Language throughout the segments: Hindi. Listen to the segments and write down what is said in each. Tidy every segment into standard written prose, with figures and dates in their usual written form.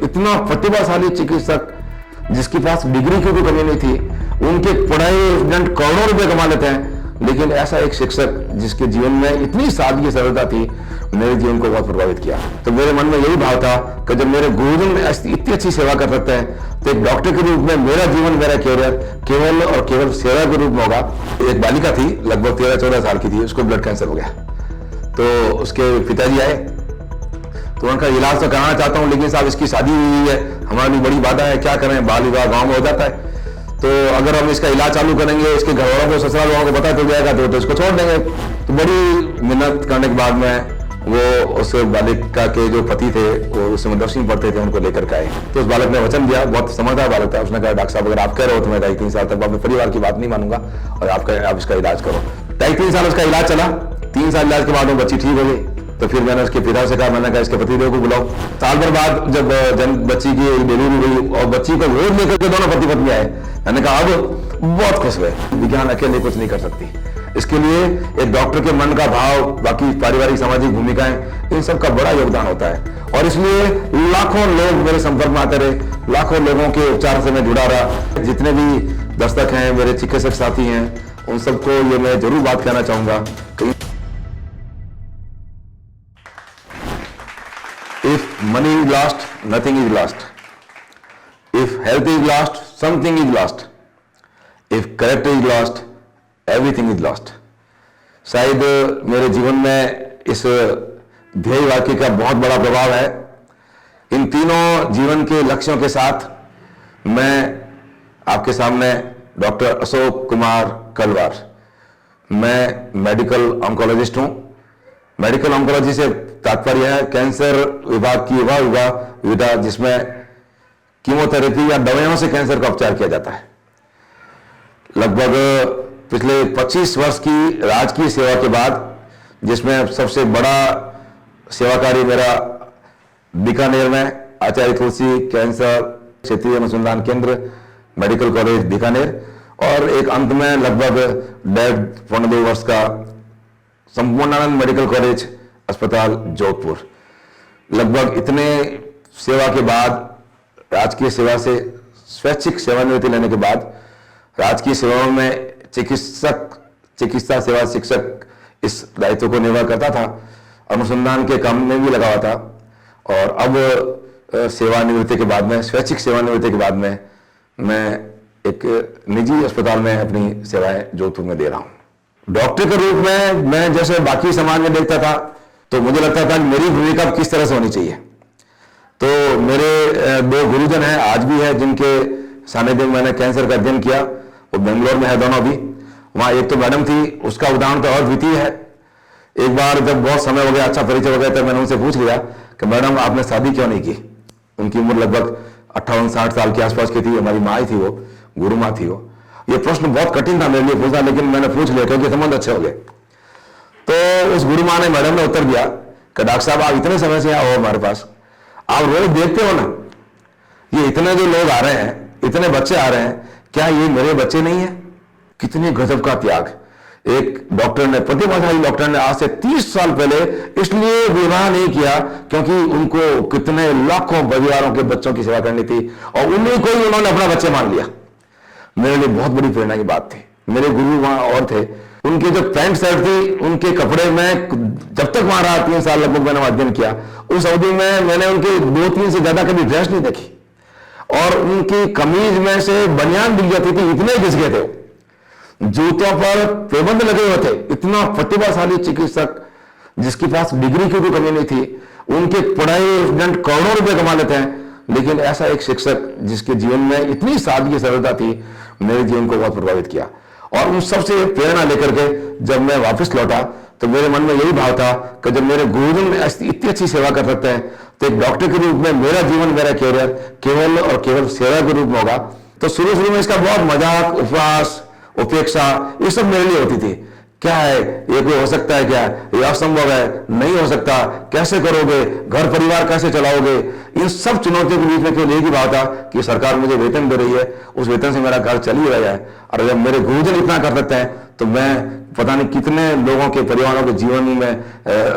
इतना प्रतिभाशाली चिकित्सक जिसके पास डिग्री की कोई कमी नहीं थी, उनके पढ़ाई स्टूडेंट करोड़ों रुपए कमा लेते हैं, लेकिन ऐसा एक शिक्षक जिसके जीवन में इतनी सादगी सरलता थी, मेरे जीवन को बहुत प्रभावित किया। तो मेरे मन में यही भाव था कि जब मेरे गुरुजन इतनी अच्छी सेवा कर सकते हैं तो एक डॉक्टर के रूप में मेरा जीवन, मेरा कैरियर केवल और केवल सेवा के रूप में होगा। एक बालिका थी, लगभग 13-14 साल की थी, उसको ब्लड कैंसर हो गया। तो उसके पिताजी आए, तो उनका इलाज तो कराना चाहता हूँ, लेकिन साहब इसकी शादी हुई है, हमारी बड़ी बाधा है, क्या करें, बाल विवाह गाँव में हो जाता है, तो अगर हम इसका इलाज चालू करेंगे, इसके घर वालों को, ससुराल वालों को पता चल जाएगा तो इसको छोड़ देंगे। तो बड़ी मेहनत करने के बाद में वो उस बालिका के जो पति थे वो उस समय 10वीं पढ़ते थे, उनको लेकर के आए। तो उस बालक ने वचन दिया, बहुत समझदार बालक था, उसने कहा डॉक्टर साहब अगर आप कह रहे हो तो मैं 2.5-3 साल तक अपने परिवार की बात नहीं मानूंगा और आप इसका इलाज करो। 2.5-3 साल उसका इलाज चला। 3 साल इलाज के बाद वो बच्ची ठीक हो गई। तो फिर मैंने उसके पिता से कहा, मैंने कहा इसके पतिदेव को बुलाओ। साल भर बाद जब बच्ची की डिलीवरी हुई और बच्ची को गोद लेकर के दोनों पति पत्नी आए, मैंने कहा अब बहुत खुश हुए। विज्ञान अकेले कुछ नहीं कर सकती, इसके लिए एक डॉक्टर के मन का भाव, बाकी पारिवारिक सामाजिक भूमिकाएं, इन सब का बड़ा योगदान होता है। और इसलिए लाखों लोग मेरे संपर्क में आते रहे, लाखों लोगों के उपचार से मैं जुड़ा रहा। जितने भी दस्तक हैं, मेरे चिकित्सक साथी हैं, उन सबको ये मैं जरूर बात कहना चाहूंगा कि if money is lost, nothing is lost. If health is lost, something is lost. If character is lost, everything is lost. शायद मेरे जीवन में इस ध्येय वाक्य का बहुत बड़ा प्रभाव है। इन तीनों जीवन के लक्ष्यों के साथ मैं आपके सामने डॉक्टर अशोक कुमार कलवार, मैं मेडिकल ऑन्कोलॉजिस्ट हूं। मेडिकल ऑन्कोलॉजी से तात्पर्य है कैंसर विभाग की वह विधा जिसमें कीमोथेरेपी या दवाइयों से कैंसर का उपचार किया जाता है। लगभग पिछले 25 वर्ष की राजकीय सेवा के बाद, जिसमें सबसे बड़ा सेवा कार्य मेरा बीकानेर में आचार्य तुलसी कैंसर क्षेत्रीय अनुसंधान केंद्र मेडिकल कॉलेज बीकानेर, और एक अंत में लगभग 1.5-2 वर्ष का संपूर्णानंद मेडिकल कॉलेज अस्पताल जोधपुर। लगभग इतने सेवा के बाद, राजकीय सेवा से स्वैच्छिक सेवानिवृत्ति लेने के बाद, राजकीय सेवाओं में चिकित्सा सेवा शिक्षक इस दायित्व को निर्वाह करता था, अनुसंधान के काम में भी लगा हुआ था। और अब सेवानिवृत्ति के बाद में, स्वैच्छिक सेवानिवृत्ति के बाद में, मैं एक निजी अस्पताल में अपनी सेवाएं जोधपुर में दे रहा हूं। डॉक्टर के रूप में मैं जैसे बाकी समाज में देखता था, तो मुझे लगता था कि मेरी भूमिका किस तरह से होनी चाहिए। तो मेरे 2 गुरुजन हैं, आज भी है, जिनके सानिध्य में मैंने कैंसर का अध्ययन किया। वो बेंगलोर में है दोनों भी। वहां एक तो मैडम थी, उसका उदाहरण तो और द्वितीय है। एक बार जब बहुत समय हो गया, अच्छा परिचय हो गया, तो मैंने उनसे पूछ लिया कि मैडम आपने शादी क्यों नहीं की। उनकी उम्र लगभग 58-60 साल के आसपास की थी। हमारी माँ थी, वो गुरु माँ थी वो। ये प्रश्न बहुत कठिन था मेरे लिए पूछना, लेकिन मैंने पूछ लिया क्योंकि संबंध अच्छे हो गए। तो उस गुरु माँ ने, मैडम ने उत्तर दिया कि डॉक्टर साहब आप इतने समय से आओ हमारे पास, आप रोज देखते हो ना, ये इतने जो लोग आ रहे हैं, इतने बच्चे आ रहे हैं, क्या ये मेरे बच्चे नहीं है? कितने गजब का त्याग। एक डॉक्टर ने, प्रतिभाशाली डॉक्टर ने आज से 30 साल पहले इसलिए विवाह नहीं किया क्योंकि उनको कितने लाखों परिवारों के बच्चों की सेवा करनी थी, और उन्हीं को ही उन्होंने अपना बच्चे मान लिया। मेरे लिए बहुत बड़ी प्रेरणा की बात थी। मेरे गुरु वहां और थे, उनके जो पैंट शर्ट थी, उनके कपड़े में जब तक वहां रहा, 3 साल लगभग मैंने अध्ययन किया, उस अवधि में मैंने उनके 2-3 से ज्यादा कभी ड्रेस नहीं देखी। और उनकी कमीज में से बनियान दिख जाती थी, इतने घिस गए थे। जूतों पर प्रतिबंध लगे हुए थे। इतना प्रतिभाशाली चिकित्सक जिसके पास डिग्री की कोई कमी नहीं थी, उनके पढ़ाई स्टूडेंट करोड़ों रुपए कमा लेते हैं, लेकिन ऐसा एक शिक्षक जिसके जीवन में इतनी सादगी सरलता थी, मेरे जीवन को बहुत प्रभावित किया। और उन सबसे प्रेरणा लेकर के जब मैं वापस लौटा, तो मेरे मन में यही भाव था कि जब मेरे गुरुजन इतनी अच्छी सेवा कर सकते हैं, तो एक डॉक्टर के रूप में मेरा जीवन, मेरा कैरियर केवल और केवल सेवा के रूप में होगा। तो शुरू में इसका बहुत मजाक, उपवास, उपेक्षा, ये सब मेरे लिए होती थी। क्या है ये, कोई हो सकता है क्या, ये असंभव है, नहीं हो सकता, कैसे करोगे, घर परिवार कैसे चलाओगे। इन सब चुनौतियों के बीच में केवल एक ही बात था कि सरकार मुझे वेतन दे रही है, उस वेतन से मेरा घर चल ही रहा है। और जब मेरे गुरुजन इतना कर सकते हैं, तो मैं पता नहीं कितने लोगों के परिवारों के जीवन में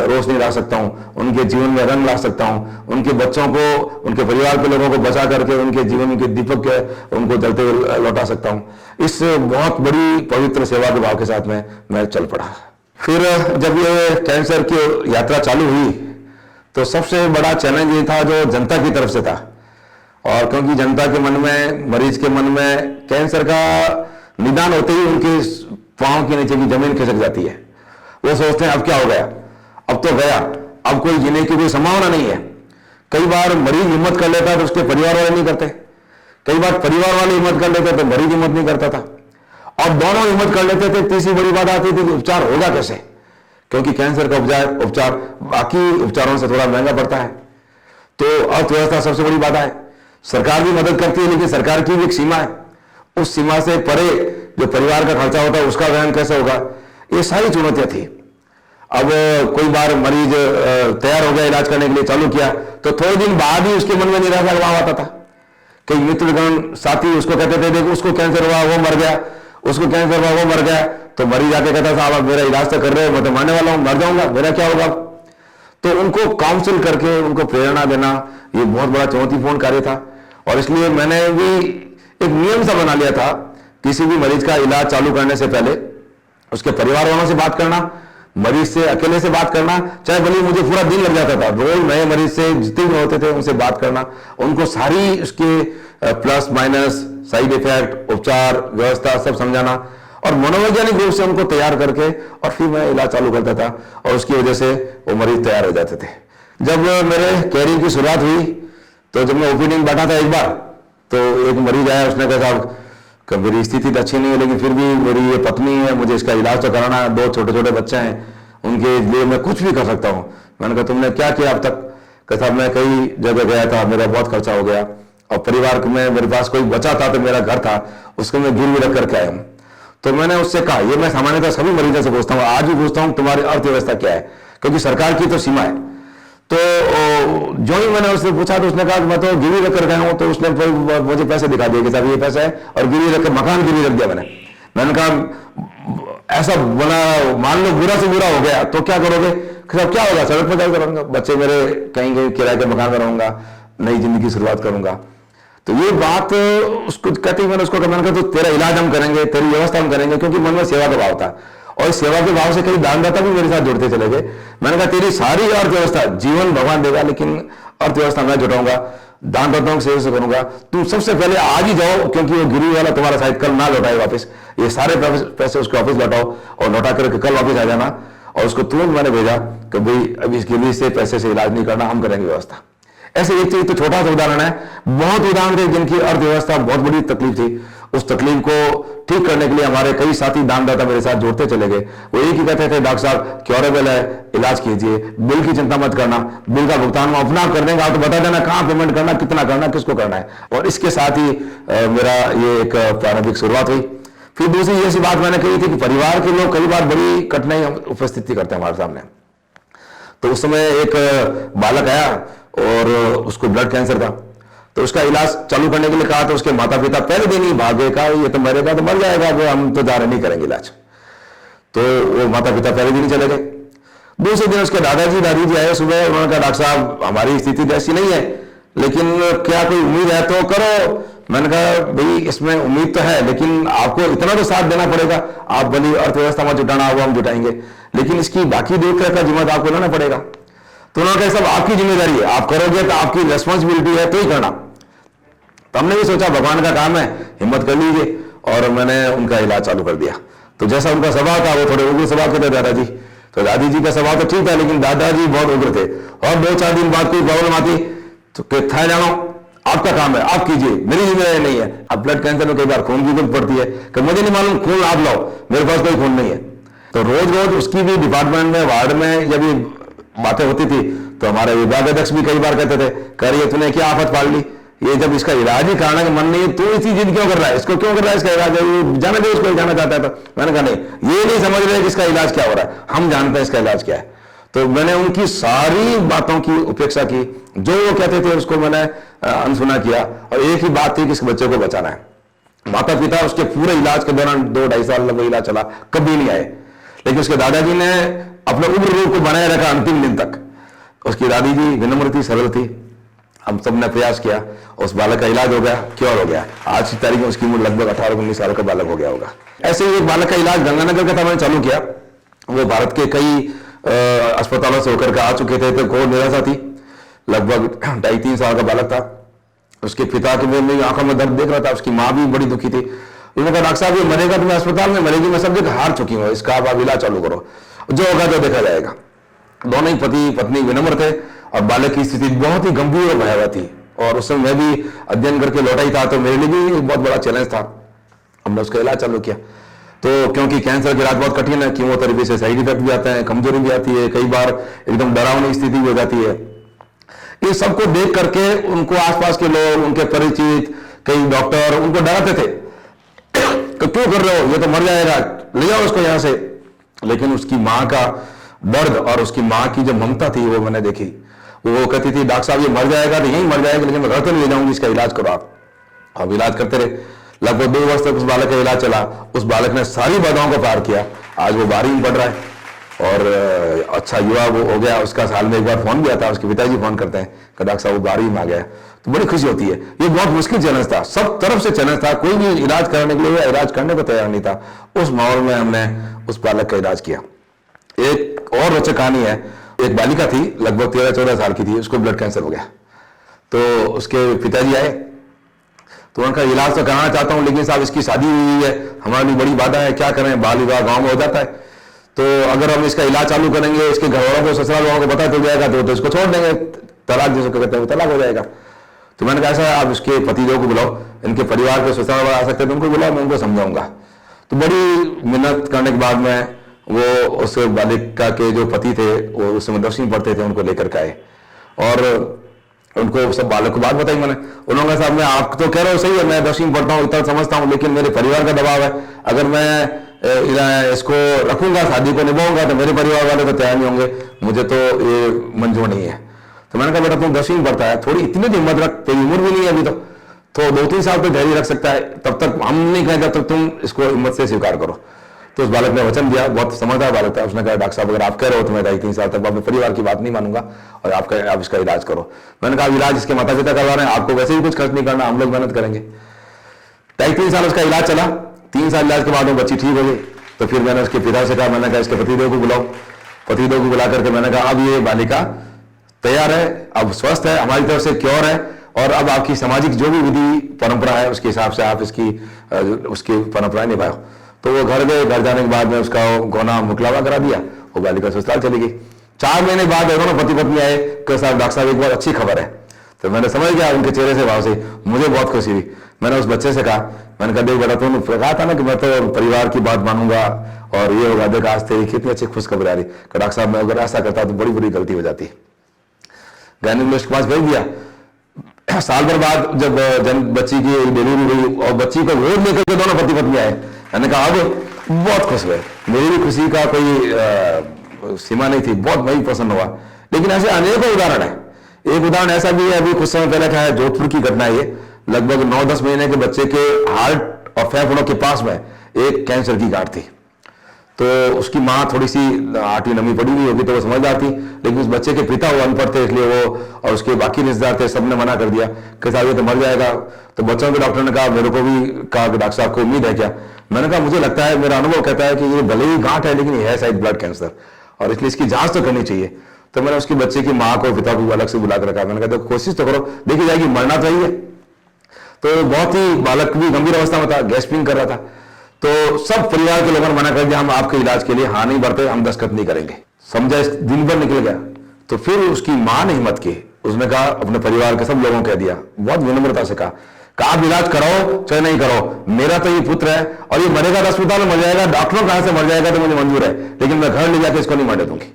रोशनी ला सकता हूँ, उनके जीवन में रंग ला सकता हूँ, उनके बच्चों को, उनके परिवार के लोगों को बचा करके उनके जीवन के दीपक उनको जलते हुए लौटा सकता हूँ। इस बहुत बड़ी पवित्र सेवा के भाव के साथ में मैं चल पड़ा। फिर जब ये कैंसर की यात्रा चालू हुई तो सबसे बड़ा चैलेंज ये था जो जनता की तरफ से था, और क्योंकि जनता के मन में, मरीज के मन में कैंसर का निदान होते ही उनके पांव के नीचे की जमीन खिसक जाती है। वो सोचते हैं अब क्या हो गया, अब तो गया, अब कोई जीने की कोई संभावना नहीं है। कई बार मरीज हिम्मत कर लेता तो उसके परिवार वाले नहीं करते, कई बार परिवार वाले हिम्मत कर लेते तो मरीज हिम्मत नहीं करता था, और दोनों हिम्मत कर लेते थे। तीसरी बड़ी बात आती थी कि उपचार होगा कैसे, क्योंकि कैंसर का उपचार बाकी उपचारों से थोड़ा महंगा पड़ता है। तो अर्थव्यवस्था सबसे बड़ी बाधा है। सरकार भी मदद करती है, लेकिन सरकार की भी एक सीमा है, उस सीमा से परे जो परिवार का खर्चा होता है उसका वहन कैसे होगा, ये सारी चुनौतियां थी। अब कोई बार मरीज तैयार हो गया, इलाज करने के लिए चालू किया, तो थोड़े दिन बाद ही उसके मन में निराशा का भाव आता था। कई मित्रगण साथी उसको कहते थे देखो उसको कैंसर हुआ वो मर गया, उसको कैंसर हुआ वो मर गया, तो मरीज आके कहता था आप मेरा इलाज तो कर रहे हो, मैं तो मरने वाला हूं, मर जाऊंगा, मेरा क्या होगा। तो उनको काउंसिल करके उनको प्रेरणा देना ये बहुत बड़ा चुनौतीपूर्ण कार्य था। और इसलिए मैंने भी एक नियम सा बना लिया था, किसी भी मरीज का इलाज चालू करने से पहले उसके परिवार वालों से बात करना, मरीज से अकेले से बात करना, चाहे भले मुझे पूरा दिन लग जाता था, रोज नए मरीज से जितने भी होते थे उनसे बात करना, उनको सारी उसके प्लस माइनस, साइड इफेक्ट, उपचार व्यवस्था सब समझाना, और मनोवैज्ञानिक रूप से उनको तैयार करके और फिर मैं इलाज चालू करता था, और उसकी वजह से वो मरीज तैयार हो जाते थे। जब मेरे कैरियर की शुरुआत हुई तो जब मैं ओपीडी में बैठा था एक बार, तो एक मरीज आया, उसने कहा साहब मेरी स्थिति तो अच्छी नहीं है, लेकिन फिर भी मेरी ये पत्नी है, मुझे इसका इलाज तो कराना है, 2 छोटे छोटे बच्चे हैं, उनके लिए मैं कुछ भी कर सकता हूँ। मैंने कहा तुमने क्या किया अब तक? कहता मैं कई जगह गया था, मेरा बहुत खर्चा हो गया, और परिवार में मेरे पास कोई बचा था तो मेरा घर था, उसको मैं गिरवी रख करके आया हूँ। तो मैंने उससे कहा, ये मैं सामान्यतः सभी मरीजों से पूछता हूँ, आज भी पूछता हूँ तुम्हारी अर्थव्यवस्था क्या है, क्योंकि सरकार की तो सीमा है। तो जो ही मैंने उससे पूछा तो उसने कहा कि मैं तो गिरवी रख कर गया हूं। तो उसने मुझे पैसे दिखा दिए कि साहब ये पैसा है, और गिरवी रख कर मकान गिरवी रख दिया मैंने कहा ऐसा बना, मान लो बुरा से बुरा हो गया तो क्या करोगे? साहब क्या होगा, सड़क पर जाकर रहूंगा, बच्चे मेरे कहीं किराए के मकान में रहूंगा, नई जिंदगी की शुरुआत करूंगा। तो ये बात उसको कहती, मैंने उसको मैंने कहा तो तेरा इलाज हम करेंगे, तेरी व्यवस्था हम करेंगे, क्योंकि मन में सेवा का भाव था, और इस सेवा के भाव से कई दानदाता भी मेरे साथ जुड़ते चले गए। मैंने कहा तेरी सारी अर्थव्यवस्था, जीवन भगवान देगा, लेकिन अर्थव्यवस्था मैं जुटाऊंगा, दानदाताओं की सेवा से करूंगा, तुम सबसे पहले आज ही जाओ, क्योंकि वो गिरवी वाला तुम्हारा शायद कल ना लौटाए वापस, ये सारे पैसे उसके ऑफिस लौटाओ, और लौटा करके कल वापस आ जाना। और उसको तुरंत मैंने भेजा कि भाई अभी इस गिरवी से पैसे से इलाज नहीं करना, हम करेंगे व्यवस्था। ऐसे एक चीज तो छोटा सा उदाहरण है, बहुत उदाहरण थे जिनकी अर्थव्यवस्था बहुत बड़ी तकलीफ थी। उस तकलीफ को ठीक करने के लिए हमारे कई साथी दानदाता मेरे साथ जुड़ते चले गए। वो एक ही कहते थे डॉक्टर साहब क्योरेबल है, इलाज कीजिए, बिल की चिंता मत करना, बिल का भुगतान हम अपना कर देंगे, आप तो बता देना कहाँ पेमेंट करना, कितना करना, किसको करना है। और इसके साथ ही मेरा ये एक प्रारंभिक शुरुआत हुई। फिर दूसरी ऐसी बात मैंने कही थी कि परिवार के लोग कई बार बड़ी कठिनाई उपस्थिति करते हैं हमारे सामने। तो उस समय एक बालक आया और उसको ब्लड कैंसर था, तो उसका इलाज चालू करने के लिए कहा, तो उसके माता पिता पहले दिन ही भागे, कहा ये तो मरेगा तो मर जाएगा, वो हम तो जा रहे नहीं करेंगे इलाज। तो वो माता पिता पहले दिन ही चले गए। दूसरे दिन उसके दादाजी दादी आए सुबह, उन्होंने कहा डॉक्टर साहब हमारी स्थिति तो ऐसी नहीं है, लेकिन क्या कोई उम्मीद है तो करो। मैंने कहा भाई इसमें उम्मीद तो है, लेकिन आपको इतना तो साथ देना पड़ेगा, आप भली अर्थव्यवस्था में जुटाना वो हम जुटाएंगे, लेकिन इसकी बाकी देखरेख का जिम्मेदार आपको लेना पड़ेगा। तो उन्होंने कहा सब आपकी जिम्मेदारी है, आप करोगे तो आपकी रिस्पॉन्सिबिलिटी है तो ही करना। तो हमने भी सोचा भगवान का काम है, हिम्मत कर लीजिए, और मैंने उनका इलाज चालू कर दिया। तो जैसा उनका स्वभाव था, वो थोड़े उग्र स्वभाव के थे दादाजी, तो दादी जी का स्वभाव तो ठीक था, लेकिन दादाजी बहुत उग्र थे। और 2-4 दिन बाद कोई प्रॉब्लम आती तो था जानो आपका काम है, आप कीजिए, मेरी जिम्मेदारी नहीं है। अब ब्लड कैंसर में कई बार खून की जरूरत पड़ती है कि मुझे नहीं मालूम, खून आप लाओ, मेरे पास कोई खून नहीं है। तो रोज रोज उसकी भी डिपार्टमेंट में, वार्ड में जब ये बातें होती थी तो हमारे विभाग अध्यक्ष भी कई बार कहते थे करिए तूने क्या आफत पाल ली, ये जब इसका इलाज ही कराने का मन नहीं है तो इसी जिद क्यों कर रहा है, इसको क्यों कर रहा है, इसका इलाज है, जाने दे उसको, जाना चाहता है। तो मैंने कहा नहीं, ये नहीं समझ रहे कि इसका इलाज क्या हो रहा है, हम जानते हैं इसका इलाज क्या है। तो मैंने उनकी सारी बातों की उपेक्षा की, जो वो कहते थे उसको मैंने अनसुना किया, और एक ही बात थी कि इस बच्चे को बचाना है। माता पिता उसके पूरे इलाज के दौरान 2-2.5 साल लगभग इलाज चला, कभी नहीं आए, लेकिन उसके दादाजी ने अपने उम्र रूप को बनाए रखा अंतिम दिन तक। उसकी दादी जी विनम्र थी, सरल थी, हम सब ने प्रयास किया, उस बालक का इलाज हो गया, क्योर हो गया। आज की तारीख में उसकी उम्र लगभग 18-19 साल का बालक हो गया होगा। ऐसे ही एक बालक का इलाज गंगानगर का था, मैंने चालू किया। वो भारत के कई अस्पतालों से होकर के आ चुके थे, तो कोई निराशा थी। लगभग 2.5-3 साल का बालक था। उसके पिता के मेरी आंखों में दर्द देख रहा था, उसकी माँ भी बड़ी दुखी थी। उन्होंने कहा डॉक्टर साहब ये मरेगा तो मैं अस्पताल में, मरेगी मैं सब जगह हार चुकी हूँ, इसका आप इलाज चालू करो, जो होगा तो देखा जाएगा। दोनों ही पति पत्नी विनम्र थे और बालक की स्थिति बहुत ही गंभीर और भयावह थी। और उस समय मैं भी अध्ययन करके लौटा ही था, तो मेरे लिए भी एक बहुत बड़ा चैलेंज था। हमने उसका इलाज चालू किया, तो क्योंकि कैंसर का इलाज बहुत कठिन है, कीमोथेरेपी से साइड इफेक्ट भी आते हैं, कमजोरी भी आती है, कई बार एकदम डरावनी स्थिति भी हो जाती है। ये सबको देख करके उनको आसपास के लोग, उनके परिचित, कई डॉक्टर उनको डराते थे कि क्यों कर रहे हो, ये तो मर जाएगा, ले जाओ उसको यहां से। लेकिन उसकी माँ का दर्द और उसकी माँ की जो ममता थी वो मैंने देखी। वो कहती थी डॉक्टर साहब ये मर जाएगा तो यहीं मर जाएगा, लेकिन मैं घर तो नहीं ले जाऊंगी, इसका इलाज करो आप। अब इलाज करते रहे, लगभग 2 वर्ष तक उस बालक का इलाज चला। उस बालक ने सारी बाधाओं को पार किया, आज वो 12वीं में पढ़ रहा है और अच्छा युवा वो हो गया। उसका साल में एक बार फोन भी आता है, उसके पिताजी फोन करते हैं कि डॉक्टर साहब वो 12वीं में आ गया, तो बड़ी खुशी होती है। ये बहुत मुश्किल चैलेंज था, सब तरफ से चैलेंज था, कोई भी इलाज कराने के लिए इलाज करने को तैयार नहीं था। उस माहौल में हमने उस बालक का इलाज किया। एक और रोचक कहानी है, एक बालिका थी लगभग 13-14 साल की थी, उसको ब्लड कैंसर हो गया। तो उसके पिताजी आए, तो उनका इलाज तो कराना चाहता हूं, लेकिन साहब इसकी शादी हुई है, हमारे लिए बड़ी बाधा है, क्या करें, बाल विवाह गांव में हो जाता है, तो अगर हम इसका इलाज चालू करेंगे, इसके घर वालों को, ससुराल वालों को पता चल जाएगा तो इसको छोड़ देंगे, तलाक जिसको कहते हैं तलाक हो जाएगा। तो मैंने कहा ऐसा है, आप इसके पतिदेव को बुलाओ, इनके परिवार के ससुराल वाले आ सकते हैं तो उनको बुलाओ, मैं उनको समझाऊंगा। तो बड़ी मेहनत करने के बाद में वो उस बालिका के जो पति थे वो उस समय 10वीं पढ़ते थे, उनको लेकर के आए और उनको सब बालक को बात बताई मैंने। उन्होंने कहा साहब मैं आप तो कह रहे हो सही है, मैं 10वीं पढ़ता हूँ, इतना समझता हूँ, लेकिन मेरे परिवार का दबाव है, अगर मैं इसको रखूंगा, शादी को निभाऊंगा तो मेरे परिवार वाले तो तैयार नहीं होंगे, मुझे तो ये मंजूर नहीं है। तो मैंने कहा बेटा तुम 10वीं में पढ़ता है, थोड़ी इतनी तो हिम्मत रख, तेरी उम्र भी नहीं है अभी, तो 2-3 साल तो धैर्य रख सकता है, तब तक हम नहीं कहें जब तक तुम इसको हिम्मत से स्वीकार करो। तो उस बालक ने वचन दिया, बहुत समझदार बालक था, उसने कहा डॉक्टर साहब अगर आप कह रहे हो तो मैं 2.5-3 साल तक अपने परिवार की बात नहीं मानूंगा और आप इसका इलाज करो। मैंने कहा इलाज इसके माता पिता करवा रहे हैं, आपको वैसे भी कुछ खर्च नहीं करना, हम लोग मेहनत करेंगे। 2.5-3 साल उसका इलाज चला। 3 साल इलाज के बाद वो बच्ची ठीक हो गई। तो फिर मैंने उसके पिता से कहा, मैंने कहा इसके पतिदेव को बुलाओ। पतिदेव को बुला करके मैंने कहा अब ये बालिका तैयार है, अब स्वस्थ है, हमारी तरफ से क्योर है, और अब आपकी सामाजिक जो भी विधि परंपरा है उसके हिसाब से आप उसकी परंपराएं निभाओ। तो वो घर गए, घर जाने के बाद में उसका गौना मुकलावा करा दिया, वो बालिका ससुराल चली गई। 4 महीने बाद दोनों पति पत्नी आए कि साहब डॉक्टर साहब एक बहुत अच्छी खबर है। तो मैंने समझ गया उनके चेहरे से भाव से, मुझे बहुत खुशी हुई। मैंने उस बच्चे से कहा, मैंने कहा देख बेटा तुमने कहा था ना कि मैं तो परिवार की बात मानूंगा और ये होगा, देख आज तेरी कितनी अच्छी खुशखबरी आ रही। डॉक्टर साहब मैं अगर ऐसा करता तो बड़ी बुरी गलती हो जाती। गायनेकोलॉजिस्ट के पास भेज दिया। साल भर बाद जब बच्ची की डिलीवरी हुई और बच्ची को गोद लेकर के दोनों पति पत्नी आए, मैंने कहा अब बहुत खुश हुए। मेरी भी खुशी का कोई सीमा नहीं थी, बहुत मैं प्रसन्न हुआ। लेकिन ऐसे अनेकों उदाहरण है। एक उदाहरण ऐसा भी है, अभी कुछ समय पहले क्या है, जोधपुर की घटना है। ये लगभग 9-10 महीने के बच्चे के हार्ट और फेफड़ों के पास में एक कैंसर की गांठ थी। तो उसकी माँ थोड़ी सी आटी नमी पड़ी हुई होगी तो वो समझदार थी, लेकिन उस बच्चे के पिता वो अनपढ़ थे, इसलिए वो और उसके बाकी रिश्तेदार थे, सबने मना कर दिया कि साहब ये तो मर जाएगा। तो बच्चों के डॉक्टर ने कहा, मेरे को भी कहा कि डॉक्टर साहब को उम्मीद है क्या? मैंने कहा मुझे लगता है, मेरा अनुभव कहता है कि ये भले ही गांठ है लेकिन ये है शायद ब्लड कैंसर, और इसलिए इसकी जांच तो करनी चाहिए। तो मैंने उसके बच्चे की माँ को पिता को अलग से बुला कर रखा। मैंने कहा देखो कोशिश तो करो, देखी जाएगी, मरना चाहिए। तो बहुत ही बालक भी गंभीर अवस्था में था, गैस्पिंग कर रहा था। तो सब परिवार के लोगों ने मना कर दिया, हम आपके इलाज के लिए हाँ नहीं बढ़ते, हम दस्तखत नहीं करेंगे। समझा, इस दिन भर निकल गया। तो फिर उसकी माँ ने हिम्मत की, उसने कहा अपने परिवार के सब लोगों को कह दिया, बहुत विनम्रता से कहा आप इलाज कराओ चाहे नहीं कराओ, मेरा तो ये पुत्र है और ये मरेगा तो अस्पताल में मर जाएगा, डॉक्टरों कहां से मर जाएगा तो मुझे मंजूर है, लेकिन मैं घर ले जाकर इसको नहीं मरने दूंगी,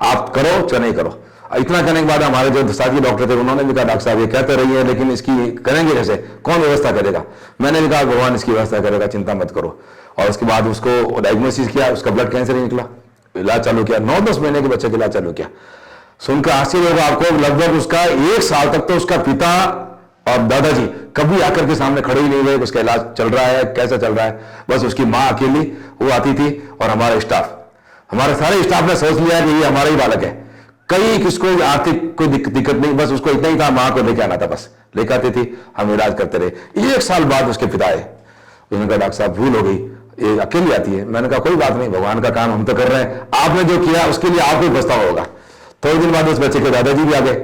आप करो चाहे नहीं करो। इतना कहने के बाद हमारे जो साथी डॉक्टर थे उन्होंने भी कहा डॉक्टर साहब ये कहते रही है लेकिन इसकी करेंगे कैसे, कौन व्यवस्था करेगा? मैंने भी कहा भगवान इसकी व्यवस्था करेगा, चिंता मत करो। और उसके बाद उसको डायग्नोसिस किया, उसका ब्लड कैंसर ही निकला, इलाज चालू किया। 9-10 महीने के बच्चे का इलाज चालू किया। सुनकर आश्चर्य होगा आपको, लगभग उसका 1 साल तक तो उसका पिता और दादाजी कभी आकर के सामने खड़े ही नहीं हुए, उसका इलाज चल रहा है, कैसा चल रहा है। बस उसकी माँ अकेली वो आती थी और हमारा स्टाफ, हमारे सारे स्टाफ ने सोच लिया कि ये हमारा ही बालक है। कई किसको आर्थिक कोई दिक्कत नहीं, बस उसको इतना ही था, माँ को लेके आना था, बस लेकर आती थी, हम इलाज करते रहे। 1 साल बाद उसके पिता आए, उन्होंने कहा डॉक्टर साहब भूल हो गई, ये अकेली आती है। मैंने कहा कोई बात नहीं, भगवान का काम हम तो कर रहे हैं, आपने जो किया उसके लिए आपको पछतावा होगा। थोड़े दिन बाद उस बच्चे के दादाजी भी आ गए,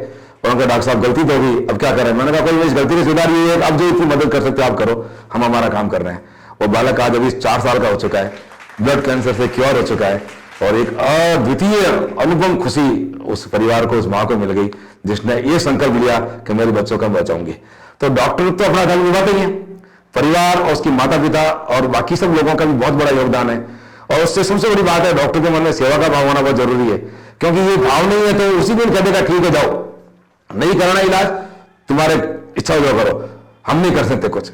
उन्होंने कहा डॉक्टर साहब गलती तो होगी, अब क्या करें। मैंने कहा कोई इस गलती की सुधारी है, अब जो इतनी मदद कर सकते हो आप करो, हम हमारा काम कर रहे हैं। वो बालक आज अभी 4 साल का हो चुका है, ब्लड कैंसर से क्योर हो चुका है, और एक अद्वितीय अनुपम खुशी उस परिवार को, उस माँ को मिल गई जिसने ये संकल्प लिया कि मेरे बच्चों को बचाऊंगी। तो डॉक्टर तो अपना धर्म निभाते ही है, परिवार और उसकी माता पिता और बाकी सब लोगों का भी बहुत बड़ा योगदान है। और उससे सबसे बड़ी बात है, डॉक्टर के मन में सेवा का भाव होना बहुत जरूरी है, क्योंकि ये भाव नहीं है तो उसी दिन कह देगा ठीक है जाओ, नहीं करना इलाज, तुम्हारे इच्छा जो करो, हम नहीं कर सकते कुछ।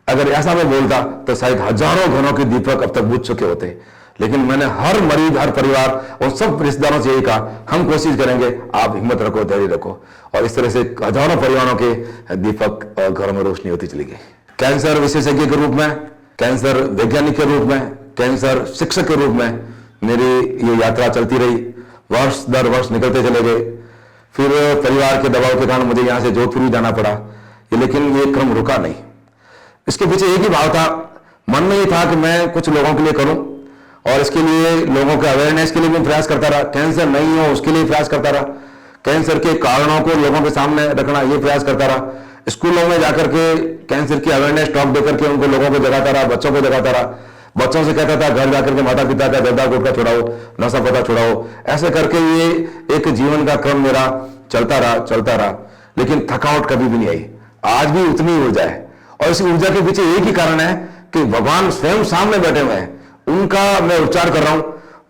अगर ऐसा मैं बोलता तो शायद हजारों घरों के दीपक अब तक बुझ चुके होते। लेकिन मैंने हर मरीज, हर परिवार और सब रिश्तेदारों से यही कहा, हम कोशिश करेंगे, आप हिम्मत रखो, धैर्य रखो। और इस तरह से हजारों परिवारों के दीपक और घरों में रोशनी होती चली गई। कैंसर विशेषज्ञ के रूप में, कैंसर वैज्ञानिक के रूप में, कैंसर शिक्षक के रूप में मेरी ये यात्रा चलती रही। वर्ष दर वर्ष निकलते चले गए। फिर परिवार के दबाव के कारण मुझे यहाँ से जोधपुर भी जाना पड़ा, लेकिन ये क्रम रुका नहीं। इसके पीछे एक ही भाव था, मन में ये था कि मैं कुछ लोगों के लिए करूं, और इसके लिए लोगों के अवेयरनेस के लिए भी प्रयास करता रहा। कैंसर नहीं हो उसके लिए प्रयास करता रहा, कैंसर के कारणों को लोगों के सामने रखना, ये प्रयास करता रहा। स्कूलों में जाकर के कैंसर की अवेयरनेस टॉक देकर के उनको, लोगों को जगाता रहा, बच्चों को जगाता रहा। बच्चों से कहता था घर जाकर के माता पिता का जर्दा गुटखा छुड़ाओ, नशा पता छुड़ाओ। ऐसे करके ये एक जीवन का क्रम मेरा चलता रहा, लेकिन थकावट कभी भी नहीं आई। आज भी उतनी ऊर्जा है, और इस ऊर्जा के पीछे एक ही कारण है कि भगवान स्वयं सामने बैठे हुए हैं, उनका मैं उपचार कर रहा हूं।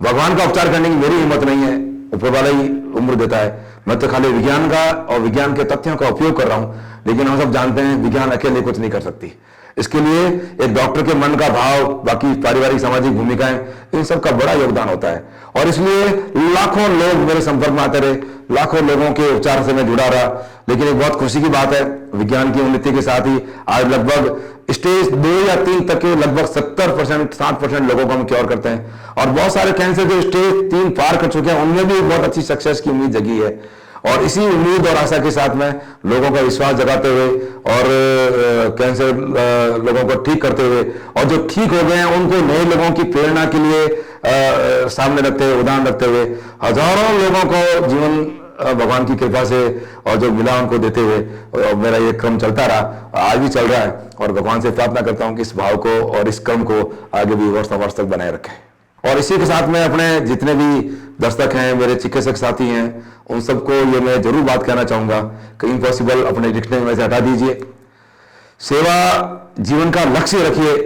भगवान का उपचार करने की मेरी हिम्मत नहीं है, ऊपर वाला ही उम्र देता है। मैं तो खाली विज्ञान का और विज्ञान के तथ्यों का उपयोग कर रहा हूं, लेकिन हम सब जानते हैं विज्ञान अकेले कुछ नहीं कर सकती। इसके लिए एक डॉक्टर के मन का भाव, बाकी पारिवारिक सामाजिक भूमिकाएं, इन सब का बड़ा योगदान होता है। और इसलिए लाखों लोग मेरे संपर्क में आते रहे, लाखों लोगों के उपचार से मैं जुड़ा रहा। लेकिन एक बहुत खुशी की बात है, विज्ञान की उन्नति के साथ ही आज लगभग स्टेज 2 या 3 तक के लगभग 70%, 60% लोगों को हम क्योर करते हैं। और बहुत सारे कैंसर जो स्टेज 3 पार कर चुके हैं, उनमें भी बहुत अच्छी सक्सेस की उम्मीद जगी है। और इसी उम्मीद और आशा के साथ में लोगों का विश्वास जगाते हुए और कैंसर लोगों को ठीक करते हुए, और जो ठीक हो गए हैं उनको नए लोगों की प्रेरणा के लिए सामने रखते हुए, उदाहरण रखते हुए, हजारों लोगों को जीवन भगवान की कृपा से और जो मिला उनको देते हुए मेरा ये क्रम चलता रहा, आज भी चल रहा है। और भगवान से प्रार्थना करता हूँ कि इस भाव को और इस क्रम को आगे भी वर्ष तक बनाए रखें। और इसी के साथ में अपने जितने भी दर्शक हैं, मेरे चिकित्सक साथी हैं, उन सबको ये मैं जरूर बात कहना चाहूंगा कि इम्पॉसिबल अपने डिक्शनरी में से हटा दीजिए। सेवा जीवन का लक्ष्य रखिए।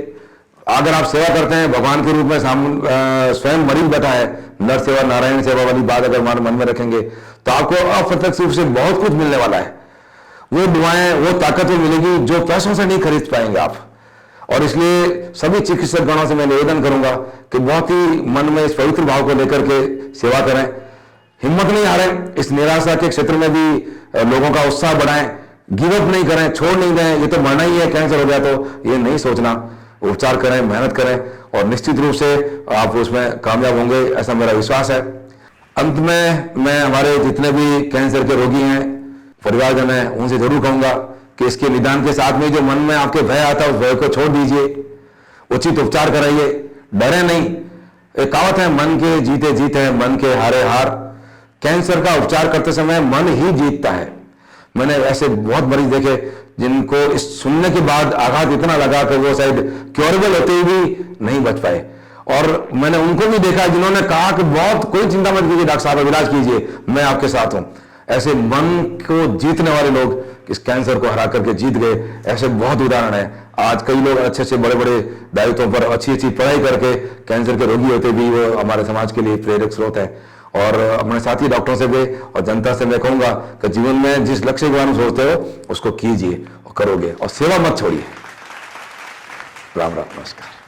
अगर आप सेवा करते हैं, भगवान के रूप में स्वयं मरीज बैठा है, नर सेवा नारायण सेवा वाली बात अगर मन में रखेंगे तो आपको अप्रत्यक्ष रूप से बहुत कुछ मिलने वाला है। वो दुआएं, वो ताकत मिलेगी जो पैसों से नहीं खरीद पाएंगे आप। और इसलिए सभी चिकित्सक गणों से मैं निवेदन करूंगा कि बहुत ही मन में इस पवित्र भाव को लेकर के सेवा करें, हिम्मत नहीं हारें, इस निराशा के क्षेत्र में भी लोगों का उत्साह बढ़ाएं, गिव अप नहीं करें, छोड़ नहीं दें, ये तो मरना ही है, कैंसर हो गया तो ये नहीं सोचना, उपचार करें, मेहनत करें, और निश्चित रूप से आप उसमें कामयाब होंगे, ऐसा मेरा विश्वास है। अंत में मैं हमारे जितने भी कैंसर के रोगी हैं, परिवारजन हैं, उनसे जरूर कहूंगा कि इसके निदान के साथ में जो मन में आपके भय आता है, उस भय को छोड़ दीजिए, उचित उपचार कराइए, डरे नहीं। एक कहावत है, मन के जीते जीत है, मन के हारे हार। कैंसर का उपचार करते समय मन ही जीतता है। मैंने ऐसे बहुत मरीज देखे जिनको इस सुनने के बाद आघात इतना लगा कि वो शायद क्योरेबल होते हुए भी नहीं बच पाए। और मैंने उनको भी देखा जिन्होंने कहा कि बहुत कोई चिंता मत कीजिए डॉक्टर साहब, इलाज कीजिए, मैं आपके साथ हूं। ऐसे मन को जीतने वाले लोग इस कैंसर को हरा करके जीत गए, ऐसे बहुत उदाहरण है। आज कई लोग अच्छे से बड़े बड़े दायित्वों पर अच्छी पढ़ाई करके कैंसर के रोगी होते भी वो हमारे समाज के लिए प्रेरक स्रोत है। और अपने साथी डॉक्टरों से भी और जनता से मैं कहूंगा कि जीवन में जिस लक्ष्य के बारे में सोचते हो उसको कीजिए और करोगे, और सेवा मत छोड़िए। राम राम, नमस्कार।